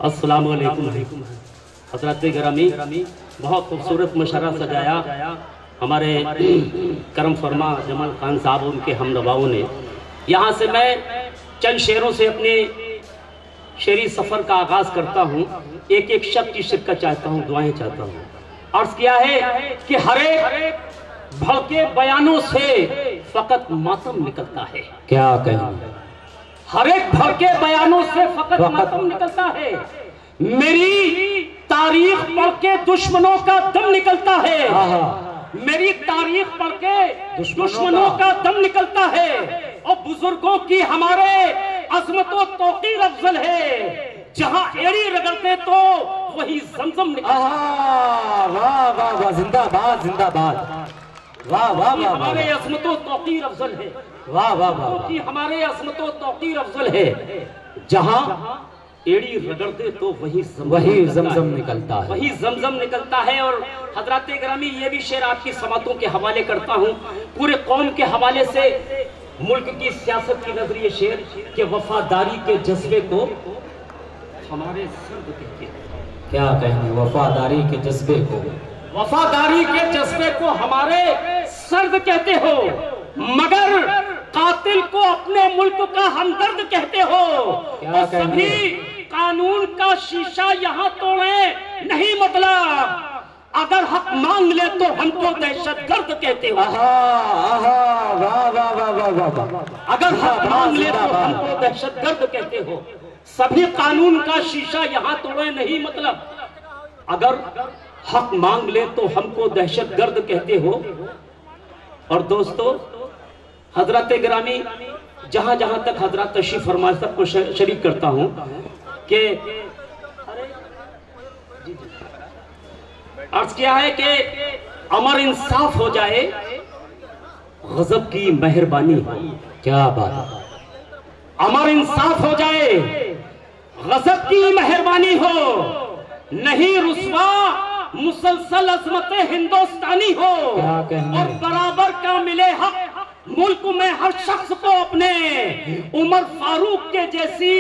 अस्सलाम वालेकुम हज़रत गिरामी, बहुत खूबसूरत मुशर्रा सजाया हमारे करम फरमा जमाल खान साहब उनके हमनवाओं ने। यहाँ से मैं चंद शेरों से अपने शेरी सफ़र का आगाज़ करता हूँ। एक एक शब्द की शिरकत चाहता हूँ, दुआएं चाहता हूँ। अर्ज़ किया है कि हर एक भड़के बयानों से फ़कत मातम निकलता है। क्या कहें, हर एक भड़के बयानों से फ़कत मातम निकलता है। मेरी तारीख पढ़ के दुश्मनों का दम निकलता है। मेरी तारीख पढ़ के दुश्मनों का दम निकलता है। और बुजुर्गों की हमारे अज़मतो तौक़ीर अफजल है। जहां एड़ी रगड़ते तो वही ज़मज़म निकलता है। वाह वाह वाह, जिंदाबाद जिंदाबाद, वाह वाह वाह, हमारे अज़मतो तौक़ीर अफजल है। वाह वाह वाह, कि हमारे अज़मतो तौक़ीर अफजल है। जहां एड़ी रगड़ते तो वही ज़मज़म निकलता है, वही ज़मज़म निकलता है। और हज़रात गिरामी, ये भी शेर आपकी समातों के हवाले करता हूँ, पूरे कौम के हवाले से, मुल्क की सियासत की नजरिए शेर के वफादारी के जज्बे को हमारे सर्द कहते हैं। क्या कहें, वफादारी के जज्बे को, वफादारी के जज्बे को हमारे सर्द कहते हो, मगर कातिल को अपने मुल्क का हमदर्द कहते हो। क्या सभी कानून का शीशा यहाँ तोड़े नहीं मतलब, अगर हक मांग ले तो हमको दहशतगर्द कहते हो। वाह वाह वाह वाह वाह, अगर हक मांग ले तो हमको दहशतगर्द कहते हो। सभी कानून का शीशा यहाँ तोड़े नहीं मतलब, अगर हक मांग ले तो हमको दहशतगर्द कहते हो। और दोस्तों, हजरत गिरामी, जहां जहां तक हजरत तशरीफ फरमाए सबको शरीक करता हूं कि अर्ज किया है कि अमर इंसाफ हो जाए, गजब की मेहरबानी हो। क्या बात, अमर इंसाफ हो जाए, गजब की मेहरबानी हो, नहीं रुस्वा मुसलसल अजमते हिंदुस्तानी हो। और बराबर का मिले हक मुल्क में हर शख्स को अपने, उमर फारूक के जैसी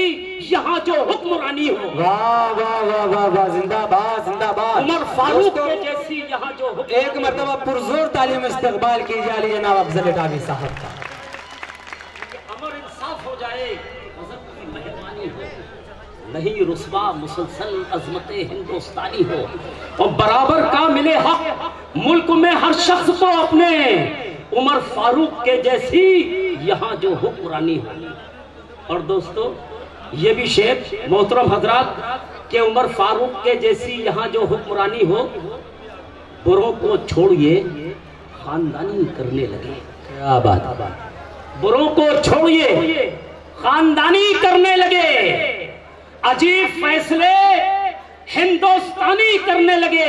यहाँ जो हुक्मरानी हो। वाह वाह वाह वाह वाह, जिंदाबाद जिंदाबाद, उमर फारूक के जैसी यहाँ जो एक मरतबा पुरजोर तालीम इस्तकबाल की जाए जनाब अफजल इटावी साहब का। अमर इंसाफ हो जाए, गजब की मेहरबानी हो, नहीं रुस्वा मुसलसल अजमते हिंदुस्तानी हो। और बराबर का मिले हक मुल्क में हर शख्स को अपने, उमर फारूक के जैसी यहाँ जो हुक्मरानी हो। और दोस्तों, ये भी शेर मोहतरम हजरात के उमर फारूक के जैसी यहाँ जो हुक्मरानी हो, बुरों को छोड़िए खानदानी करने लगे। क्या बात, बुरों को छोड़िए खानदानी करने लगे, अजीब फैसले हिंदुस्तानी करने लगे।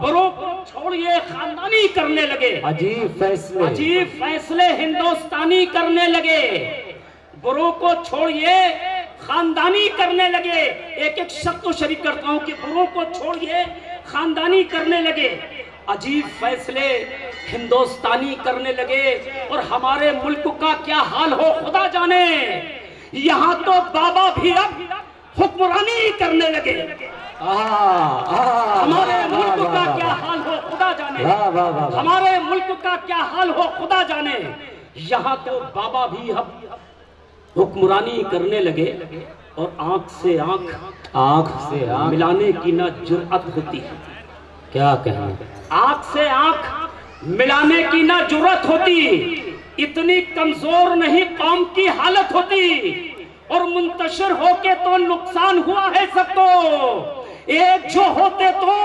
बुरों को छोड़िए खानदानी करने लगे, अजीब फैसले हिंदुस्तानी करने लगे। बुरों को छोड़िए खानदानी करने लगे। एक एक शब्द को शरीक करता हूं कि बुरों को छोड़िए खानदानी करने लगे, अजीब फैसले हिंदुस्तानी करने लगे। और हमारे मुल्क का क्या हाल हो खुदा जाने, यहाँ तो बाबा भी अब हुक्मरानी करने लगे। हमारे मुल्क का क्या हाल हो खुदा जाने, हमारे मुल्क का क्या हाल हो खुदा जाने, यहाँ तो बाबा भी अब हुक्मरानी करने लगे। और आंख से आंख मिलाने की ना जुर्अत होती है। क्या कहें, आंख से आंख मिलाने की ना जुर्अत होती, इतनी कमजोर नहीं कौम की हालत होती। और मुंतशिर होके तो नुकसान हुआ है सबको, एक जो होते तो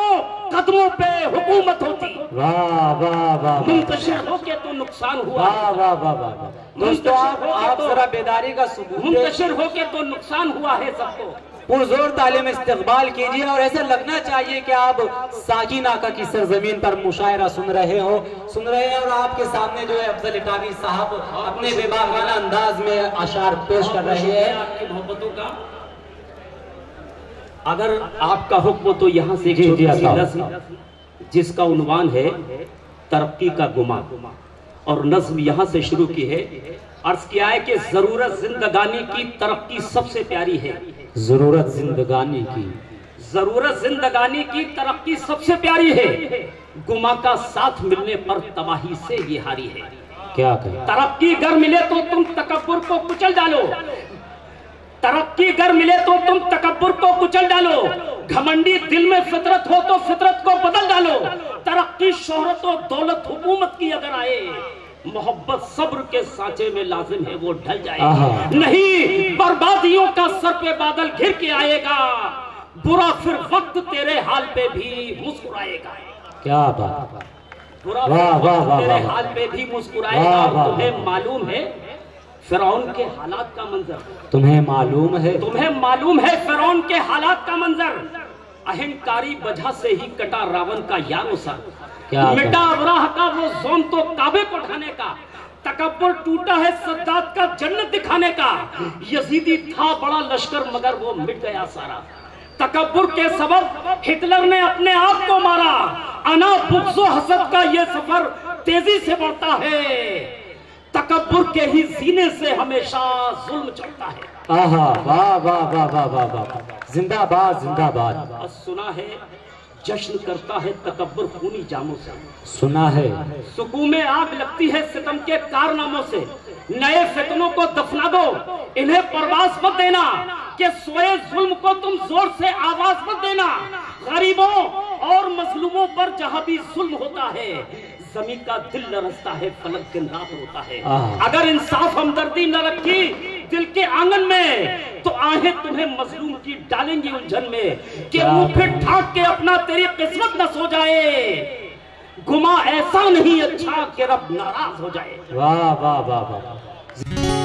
कदमों पे हुकूमत होती। वाह वाह वाह, मुंतशिर होके तो नुकसान हुआ। वाह वाह वाह वाह, दोस्तों आप जरा बेदारी का सबूत, मुंतशिर होके तो नुकसान हुआ है सबको। पुरजोर तालीम इस्तकबाल कीजिए और ऐसा लगना चाहिए कि आप साकिन आका की सरजमीन पर मुशायरा सुन रहे हैं। और आपके सामने जो है अफजल इटावी साहब अपने बेबागाना अंदाज में अशार पेश कर रहे हैं। आपकी मोहब्बतों का अगर आपका हुक्म तो यहाँ से जिसका उन्वान है तरक्की का गुमा, और नज्म यहाँ से शुरू की है। अर्ज किया है कि जरूरत जिंदगानी की तरक्की सबसे प्यारी है, जरूरत जिंदगानी की, जरूरत जिंदगानी की, तरक्की सबसे प्यारी है, गुमा का साथ मिलने पर तबाही से ये हारी है। क्या कहें? तरक्की अगर मिले तो तुम तकब्बुर को कुचल डालो, तरक्की अगर मिले तो तुम तकब्बुर को कुचल डालो, घमंडी दिल में फितरत हो तो फितरत को बदल डालो, तरक्की शोहरत और दौलत हुकूमत की अगर आए, मोहब्बत सब्र के सांचे में लाजिम है वो ढल जाए। नहीं, बर्बादियों का सर पे बादल घिर के आएगा, बुरा फिर वक्त तेरे हाल पे भी मुस्कुराएगा। क्या बात, बुरा वक्त तेरे हाल पे भी मुस्कुराएगा। तुम्हें मालूम है फिरौन के हालात का मंजर, तुम्हें मालूम है, तुम्हें मालूम है फिरौन के हालात का मंजर, अहंकारी वजह से ही कटा रावण का यारो सर, मिटा अबराह का वो जोन तो काबे को ढाने का, तकब्बुर टूटा है सद्दात का जन्नत दिखाने का, यजीदी था बड़ा लश्कर मगर वो मिट गया सारा, तकब्बुर के सबब हिटलर ने अपने आप को मारा, अना बुग़्ज़ो हसद का ये सफर तेजी से बढ़ता है, तकब्बुर के ही सीने से हमेशा जुल्म चलता है। आहा, वाह वाह वाह वाह वाह वाह, जिंदाबाद जिंदाबाद। सुना है जश्न करता है तकब्बुर खूनी जामों से, सुना है सुकून में आग लगती है सितम के कारनामों से, नए फितनों को दफना दो, इन्हें परवास मत देना, कि सोए जुल्म को तुम जोर से आवाज मत देना, गरीबों और मजलूमों पर जहां भी जुल्म होता है, जमीन का दिल लरसता है, फलक दिन रात होता है। अगर इंसाफ हमदर्दी न रखी दिल के आंगन में, तो आहें तुम्हें मजलूम की डालेंगी उलझन में, कि मुंह फिर ठाक के अपना तेरी किस्मत न सो जाए, गुमा ऐसा नहीं अच्छा कि रब नाराज हो जाए। वाह वाह वाह वाह।